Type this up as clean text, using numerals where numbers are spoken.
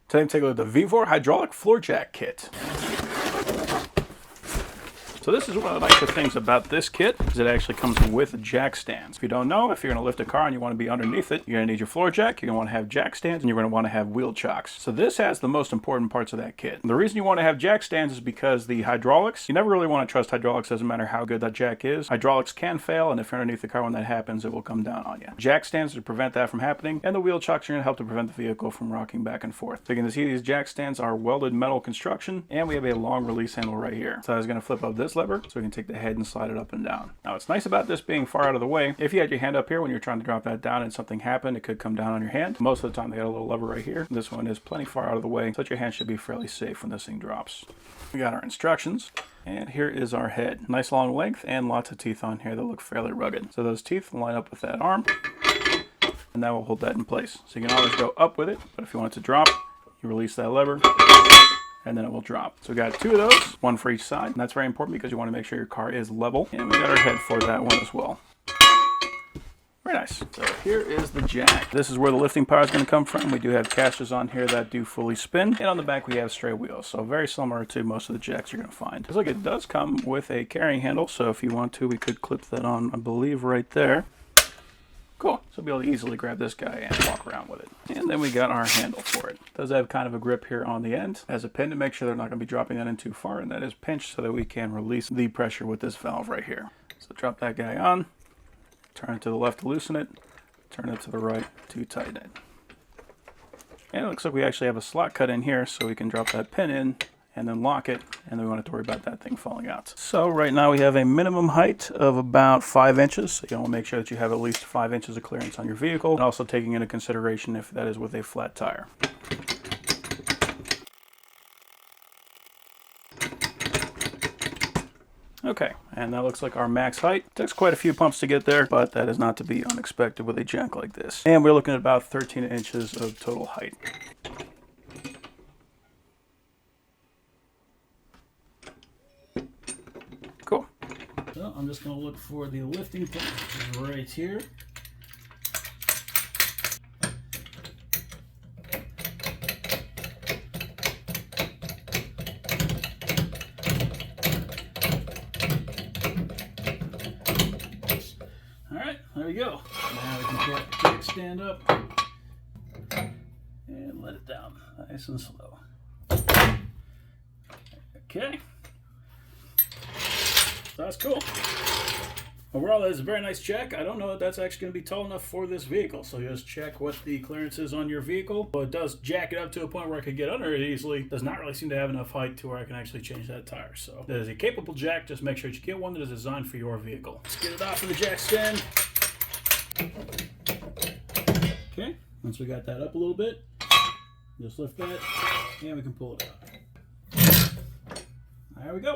Today I'm taking a look at the VEVOR hydraulic floor jack kit. So this is one of the nicer things about this kit, is it actually comes with jack stands. If you don't know, if you're going to lift a car and you want to be underneath it, you're going to need your floor jack, you're going to want to have jack stands, and you're going to want to have wheel chocks. So this has the most important parts of that kit. And the reason you want to have jack stands is because the hydraulics, you never really want to trust hydraulics, doesn't matter how good that jack is. Hydraulics can fail, and if you're underneath the car when that happens, it will come down on you. Jack stands to prevent that from happening, and the wheel chocks are going to help to prevent the vehicle from rocking back and forth. So you can see these jack stands are welded metal construction, and we have a long release handle right here. So I was going to flip up this lever so we can take the head and slide it up and down. Now what's nice about this being far out of the way, if you had your hand up here when you're trying to drop that down and something happened, it could come down on your hand. Most of the time they got a little lever right here. This one is plenty far out of the way, so that your hand should be fairly safe when this thing drops. We got our instructions, and here is our head. Nice long length and lots of teeth on here that look fairly rugged. So those teeth line up with that arm, and that will hold that in place. So you can always go up with it, but if you want it to drop, you release that lever, and then it will drop. So we got two of those, one for each side. And that's very important because you want to make sure your car is level. And we got our head for that one as well. Very nice. So here is the jack. This is where the lifting power is going to come from. We do have casters on here that do fully spin. And on the back we have straight wheels. So very similar to most of the jacks you're going to find. Looks like it does come with a carrying handle. So if you want to, we could clip that on, I believe, right there. Cool. So we'll be able to easily grab this guy and walk around with it. And then we got our handle for it. It does have kind of a grip here on the end. Has a pin to make sure they're not going to be dropping that in too far, and that is pinched so that we can release the pressure with this valve right here. So drop that guy on, turn it to the left to loosen it, turn it to the right to tighten it. And it looks like we actually have a slot cut in here so we can drop that pin in and then lock it, and then we won't have to worry about that thing falling out. So right now we have a minimum height of about 5 inches. So you want to make sure that you have at least 5 inches of clearance on your vehicle, and also taking into consideration if that is with a flat tire. Okay, and that looks like our max height. It takes quite a few pumps to get there, but that is not to be unexpected with a jack like this. And we're looking at about 13 inches of total height. Cool. So I'm just going to look for the lifting pin, which is right here. Alright, there we go. Now we can get the jack stand up and let it down nice and slow. Okay. That's cool. Overall, that is a very nice jack. I don't know if that's actually going to be tall enough for this vehicle, so just check what the clearance is on your vehicle. But it does jack it up to a point where I could get under it easily. Does not really seem to have enough height to where I can actually change that tire. So that is a capable jack. Just make sure that you get one that is designed for your vehicle. Let's get it off of the jack stand. Okay, once we got that up a little bit, just lift that, and we can pull it out. There we go.